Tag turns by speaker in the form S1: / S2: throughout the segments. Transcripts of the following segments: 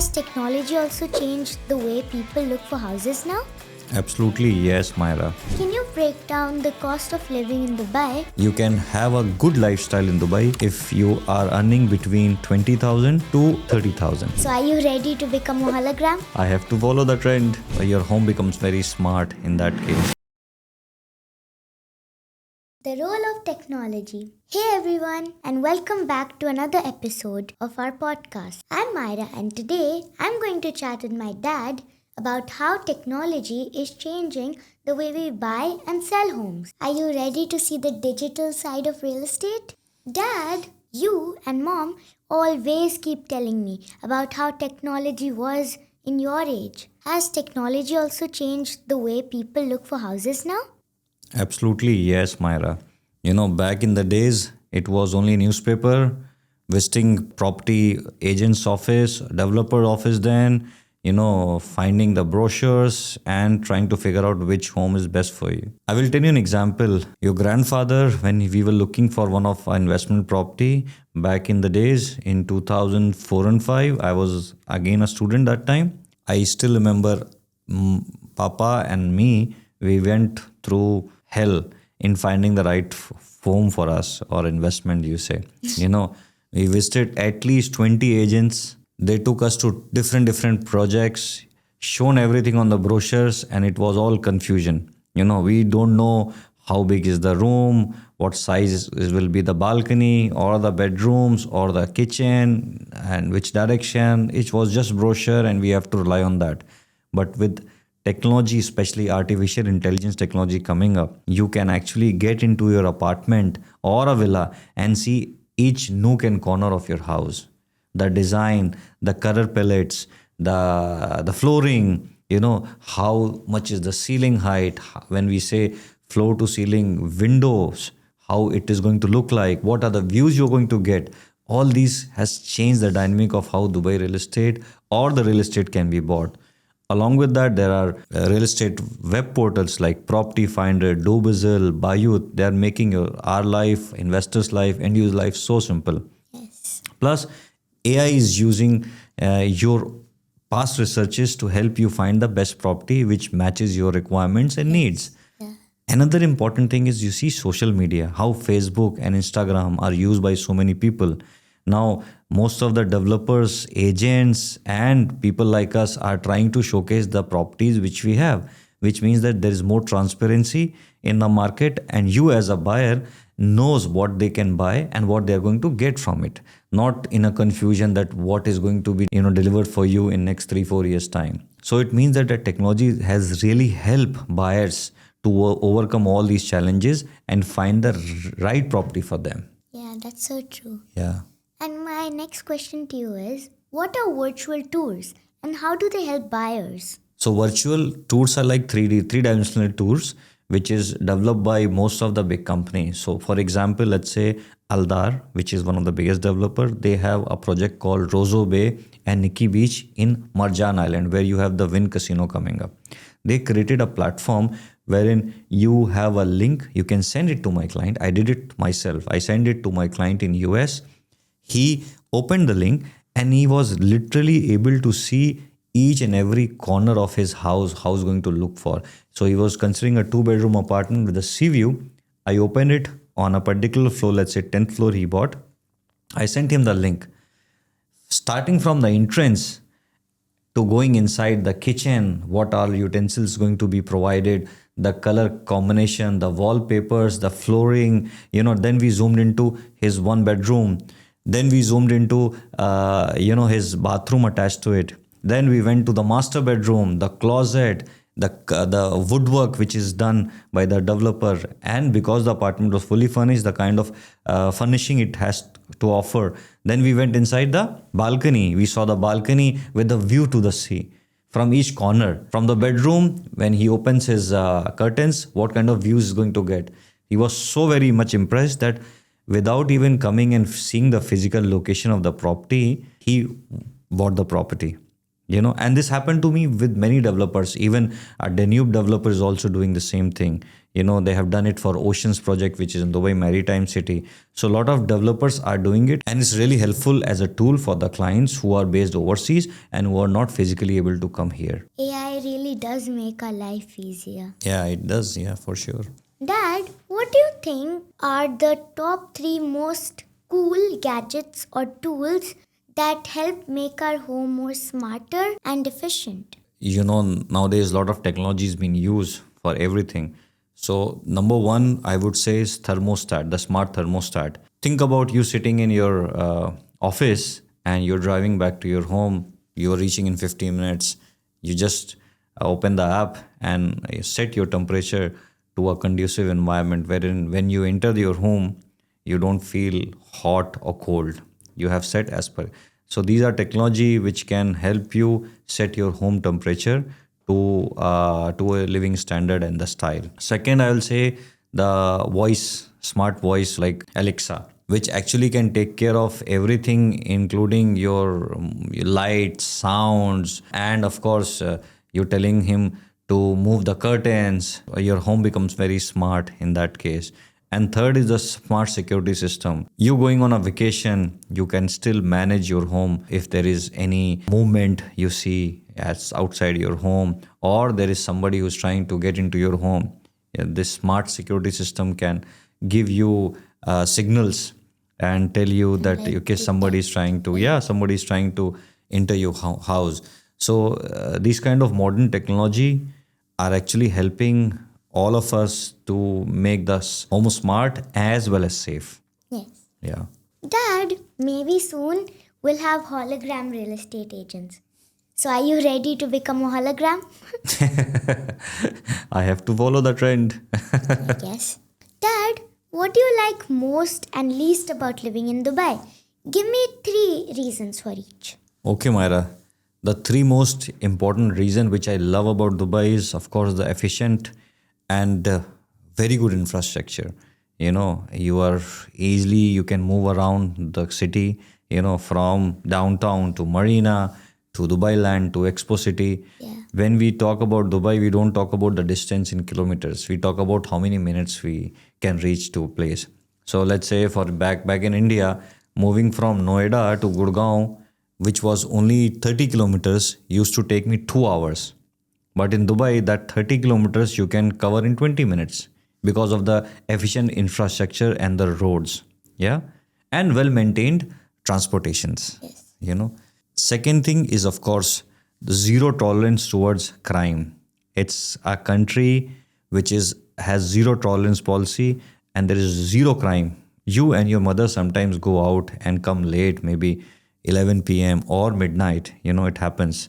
S1: Has technology also changed the way people look for houses now?
S2: Absolutely, yes, Myra.
S1: Can you break down the cost of living in Dubai?
S2: You can have a good lifestyle in Dubai if you are earning between 20,000 to 30,000.
S1: So are you ready to become a hologram?
S2: I have to follow the trend. Your home becomes very smart in that case.
S1: The role of technology. Hey everyone, and welcome back to another episode of our podcast. I'm Myra, and today I'm going to chat with my dad about how technology is changing the way we buy and sell homes. Are you ready to see the digital side of real estate? Dad, you and Mom always keep telling me about how technology was in your age. Has technology also changed the way people look for houses now?
S2: Absolutely, yes, Myra. Back in the days, it was only newspaper, visiting property agent's office, developer office then, finding the brochures and trying to figure out which home is best for you. I will tell you an example. Your grandfather, when we were looking for one of our investment property back in the days in 2004 and 5, I was again a student that time. I still remember Papa and me, we went through hell in finding the right home for us or investment, you say. We visited at least 20 agents. They took us to different projects, shown everything on the brochures, and it was all confusion. We don't know how big is the room, what size will be the balcony or the bedrooms or the kitchen and which direction. It was just brochure and we have to rely on that. But with technology, especially artificial intelligence technology coming up, you can actually get into your apartment or a villa and see each nook and corner of your house. The design, the color palettes, the flooring, how much is the ceiling height, when we say floor to ceiling windows, how it is going to look like, what are the views you're going to get. All these has changed the dynamic of how Dubai real estate or the real estate can be bought. Along with that, there are real estate web portals like Property Finder, Dobizzle, Bayut. They are making our life, investors' life, end user life so simple.
S1: Yes.
S2: Plus, AI is using your past researches to help you find the best property which matches your requirements and needs.
S1: Yeah.
S2: Another important thing is you see social media, how Facebook and Instagram are used by so many people. Now, most of the developers, agents, and people like us are trying to showcase the properties which we have, which means that there is more transparency in the market, and you as a buyer knows what they can buy and what they are going to get from it. Not in a confusion that what is going to be delivered for you in next 3-4 years time. So it means that the technology has really helped buyers to overcome all these challenges and find the right property for them.
S1: Yeah, that's so true.
S2: Yeah.
S1: And my next question to you is, what are virtual tours and how do they help buyers?
S2: So virtual tours are like three-dimensional tours, which is developed by most of the big companies. So for example, let's say Aldar, which is one of the biggest developer, they have a project called Roseau Bay and Nikki Beach in Marjan Island, where you have the Wynn Casino coming up. They created a platform wherein you have a link, you can send it to my client. I did it myself. I sent it to my client in US. He opened the link and he was literally able to see each and every corner of his house, how it's going to look for. So he was considering a 2-bedroom apartment with a sea view. I opened it on a particular floor, let's say 10th floor he bought. I sent him the link. Starting from the entrance to going inside the kitchen, what all utensils going to be provided, the color combination, the wallpapers, the flooring, then we zoomed into his 1 bedroom. Then we zoomed into, his bathroom attached to it. Then we went to the master bedroom, the closet, the woodwork which is done by the developer. And because the apartment was fully furnished, the kind of furnishing it has to offer. Then we went inside the balcony. We saw the balcony with a view to the sea from each corner. From the bedroom, when he opens his curtains, what kind of views is going to get. He was so very much impressed that without even coming and seeing the physical location of the property, he bought the property. And this happened to me with many developers. Even a Danube developer is also doing the same thing. They have done it for Oceans project, which is in Dubai Maritime City. So a lot of developers are doing it, and it's really helpful as a tool for the clients who are based overseas and who are not physically able to come here.
S1: AI really does make our life easier.
S2: Yeah, it does. Yeah, for sure.
S1: Dad, what do you think are the top 3 most cool gadgets or tools that help make our home more smarter and efficient?
S2: Nowadays a lot of technology is being used for everything. So number one, I would say, is thermostat, the smart thermostat. Think about you sitting in your office and you're driving back to your home. You're reaching in 15 minutes. You just open the app and you set your temperature to a conducive environment wherein when you enter your home, you don't feel hot or cold. You have set as per. So these are technology which can help you set your home temperature to a living standard and the style. Second, I will say the voice, smart voice like Alexa, which actually can take care of everything, including your lights, sounds, and of course, you're telling him to move the curtains. Your home becomes very smart in that case. And third is the smart security system. You going on a vacation, you can still manage your home if there is any movement you see as outside your home, or there is somebody who's trying to get into your home. Yeah, this smart security system can give you signals and tell you that okay, somebody is trying to enter your house. So these kind of modern technology are actually helping all of us to make the home smart as well as safe.
S1: Yes.
S2: Yeah.
S1: Dad, maybe soon we'll have hologram real estate agents. So are you ready to become a hologram?
S2: I have to follow the trend.
S1: Yes. Dad, what do you like most and least about living in Dubai? Give me 3 reasons for each.
S2: Okay, Myra. The 3 most important reason which I love about Dubai is, of course, the efficient and very good infrastructure. You can move around the city, from downtown to Marina to Dubai Land to Expo City.
S1: Yeah.
S2: When we talk about Dubai, we don't talk about the distance in kilometers. We talk about how many minutes we can reach to a place. So let's say for back in India, moving from Noida to Gurgaon, which was only 30 kilometers, used to take me 2 hours. But in Dubai, that 30 kilometers you can cover in 20 minutes because of the efficient infrastructure and the roads. Yeah. And well maintained transportations.
S1: Yes.
S2: Second thing is, of course, the zero tolerance towards crime. It's a country which has zero tolerance policy, and there is zero crime. You and your mother sometimes go out and come late, maybe 11 p.m. or midnight. It happens.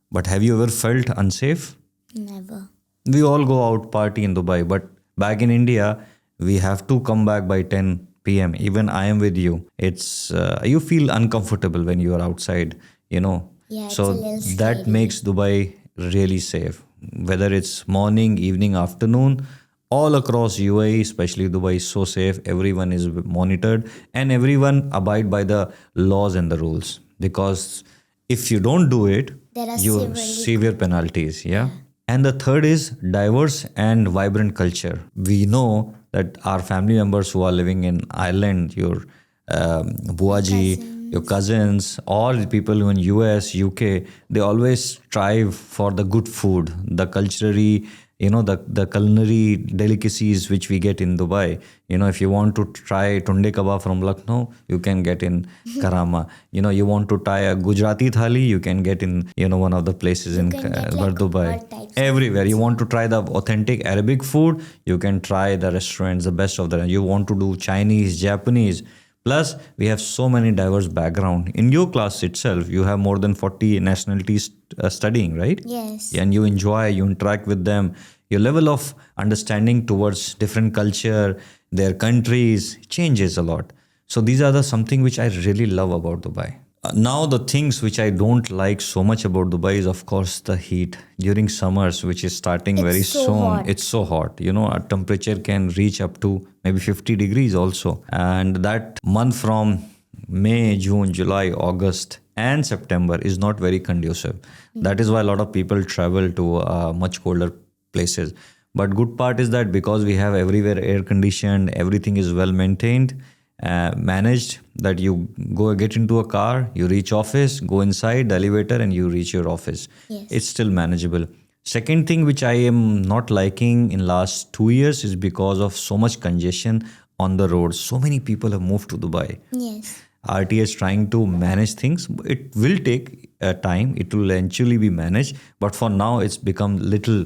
S2: But have you ever felt unsafe?
S1: Never.
S2: We all go out party in Dubai, but back in India, we have to come back by 10 p.m. Even I am with you. It's you feel uncomfortable when you are outside.
S1: Yeah, it's
S2: So
S1: a little
S2: that
S1: scary.
S2: makes Dubai really safe. Whether it's morning, evening, afternoon, all across UAE, especially Dubai, is so safe. Everyone is monitored and everyone abide by the laws and the rules. Because if you don't do it,
S1: There are
S2: you severe penalties. Yeah. And the third is diverse and vibrant culture. We know that our family members who are living in Ireland, your Buaji, your cousins, or the people in US, UK, they always strive for the good food, the culturally, the culinary delicacies which we get in Dubai. If you want to try tunde kebab from Lucknow, you can get in Karama. You want to try a Gujarati thali, you can get in, one of the places in
S1: can get, like,
S2: Dubai.
S1: all types of
S2: Everywhere. You want to try the authentic Arabic food, you can try the restaurants, the best of them. You want to do Chinese, Japanese. Plus, we have so many diverse background. In your class itself, you have more than 40 nationalities studying, right?
S1: Yes.
S2: And you enjoy, you interact with them. Your level of understanding towards different culture, their countries changes a lot. So these are the something which I really love about Dubai. Now the things which I don't like so much about Dubai is, of course, the heat during summers, which is starting very
S1: so
S2: soon.
S1: hot.
S2: It's so hot. Our temperature can reach up to maybe 50 degrees also. And that month from May, June, July, August, and September is not very conducive. That is why a lot of people travel to much colder places. But good part is that because we have everywhere air conditioned, everything is well maintained, managed, that you go get into a car, you reach office, go inside the elevator and you reach your office.
S1: Yes.
S2: It's still manageable. Second thing which I am not liking in last 2 years is because of so much congestion on the roads. So many people have moved to Dubai.
S1: Yes.
S2: RTA is trying to manage things. It will take time. It will eventually be managed. But for now, it's become little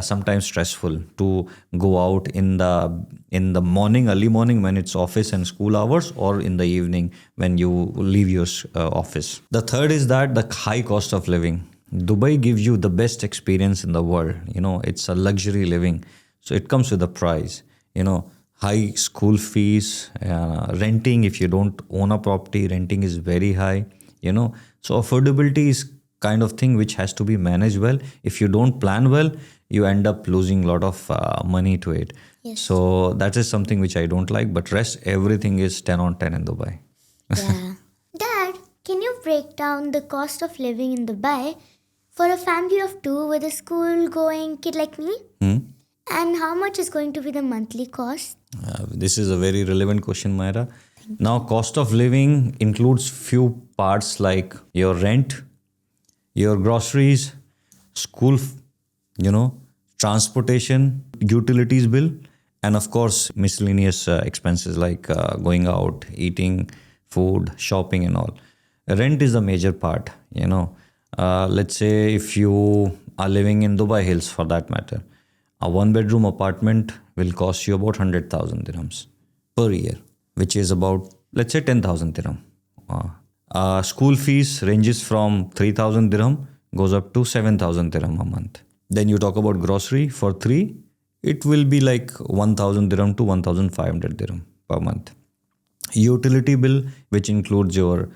S2: sometimes stressful to go out in the morning, early morning when it's office and school hours, or in the evening when you leave your office. The third is that the high cost of living. Dubai gives you the best experience in the world. It's a luxury living. So it comes with a price. High school fees, renting, if you don't own a property, renting is very high. So affordability is kind of thing which has to be managed well. If you don't plan well, you end up losing a lot of money to it.
S1: Yes.
S2: So that is something which I don't like, but rest everything is 10 on 10 in Dubai.
S1: Yeah. Dad, can you break down the cost of living in Dubai for a family of two with a school going kid like me? And how much is going to be the monthly cost?
S2: This is a very relevant question, Myra. Now, cost of living includes few parts like your rent, your groceries, school, transportation, utilities bill, and of course, miscellaneous expenses like going out, eating, food, shopping, and all. Rent is a major part. Let's say if you are living in Dubai Hills, for that matter, a one-bedroom apartment will cost you about 100,000 dirhams per year, which is about, let's say, 10,000 dirham. School fees ranges from 3,000 dirham, goes up to 7,000 dirham a month. Then you talk about grocery for three, it will be like 1,000 dirham to 1,500 dirham per month. Utility bill, which includes your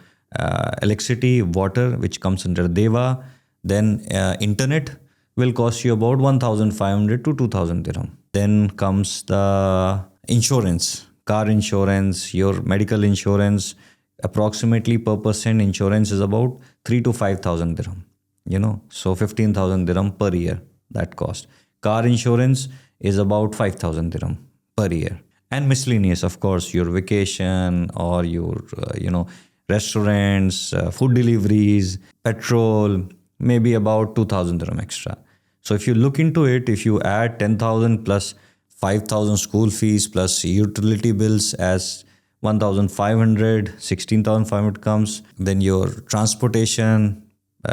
S2: electricity, water, which comes under Deva, then internet, will cost you about 1,500 to 2,000 dirham. Then comes the insurance, car insurance, your medical insurance. Approximately per percent insurance is about 3 to 5,000 dirham. So 15,000 dirham per year that cost. Car insurance is about 5,000 dirham per year. And miscellaneous, of course, your vacation or your restaurants, food deliveries, petrol, maybe about 2,000 dirham extra. So if you look into it, if you add 10,000 plus 5,000 school fees plus utility bills as 1,500, 16,500 comes, then your transportation,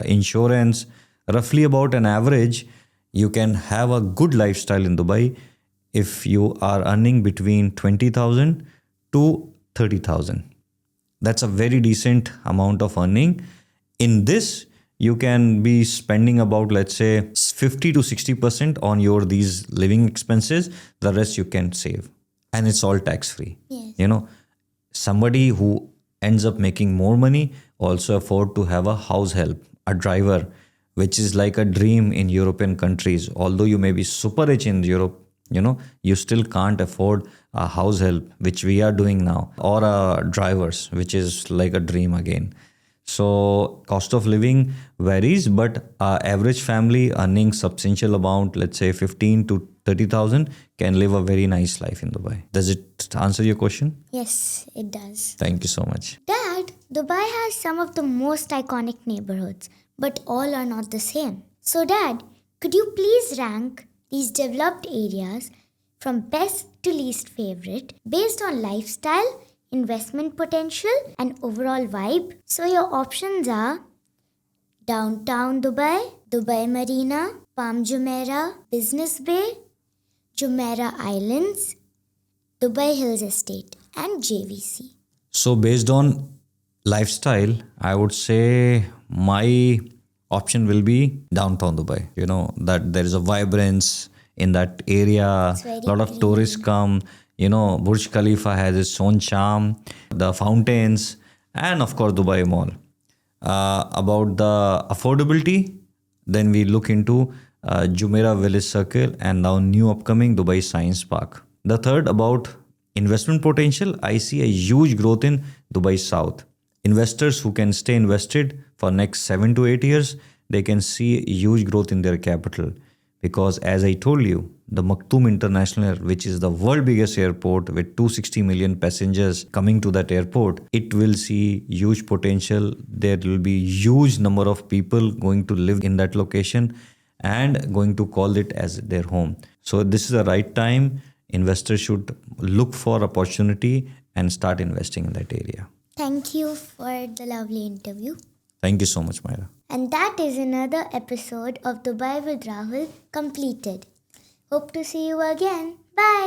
S2: insurance, roughly about an average, you can have a good lifestyle in Dubai if you are earning between 20,000 to 30,000. That's a very decent amount of earning. In this, you can be spending about, let's say, 50 to 60% on your these living expenses. The rest you can save. And it's all tax free.
S1: Yes.
S2: Somebody who ends up making more money also afford to have a house help, a driver, which is like a dream in European countries. Although you may be super rich in Europe, you still can't afford a house help, which we are doing now, or a drivers, which is like a dream again. So cost of living varies, but average family earning substantial amount, let's say 15 to 30,000, can live a very nice life in Dubai. Does it answer your question?
S1: Yes, it does.
S2: Thank you so much.
S1: Dad, Dubai has some of the most iconic neighborhoods, but all are not the same. So, Dad, could you please rank these developed areas from best to least favorite based on lifestyle, investment potential, and overall vibe? So, your options are Downtown Dubai, Dubai Marina, Palm Jumeirah, Business Bay, Jumeirah Islands, Dubai Hills Estate, and JVC.
S2: So based on lifestyle, I would say my option will be downtown Dubai. That there is a vibrance in that area.
S1: It's very
S2: A lot of
S1: clean.
S2: tourists come. Burj Khalifa has its own charm. The fountains, and of course Dubai Mall. About the affordability, then we look into Jumeirah Village Circle and now new upcoming Dubai Science Park. The third, about investment potential, I see a huge growth in Dubai South, Investors who can stay invested for next 7 to 8 years, they can see huge growth in their capital, because as I told you, the Maktoum International, which is the world biggest airport with 260 million passengers coming to that airport, it will see huge potential. There will be huge number of people going to live in that location and going to call it as their home. So this is the right time. Investors should look for opportunity and start investing in that area.
S1: Thank you for the lovely interview.
S2: Thank you so much, Myra.
S1: And that is another episode of Dubai with Rahul completed. Hope to see you again. Bye.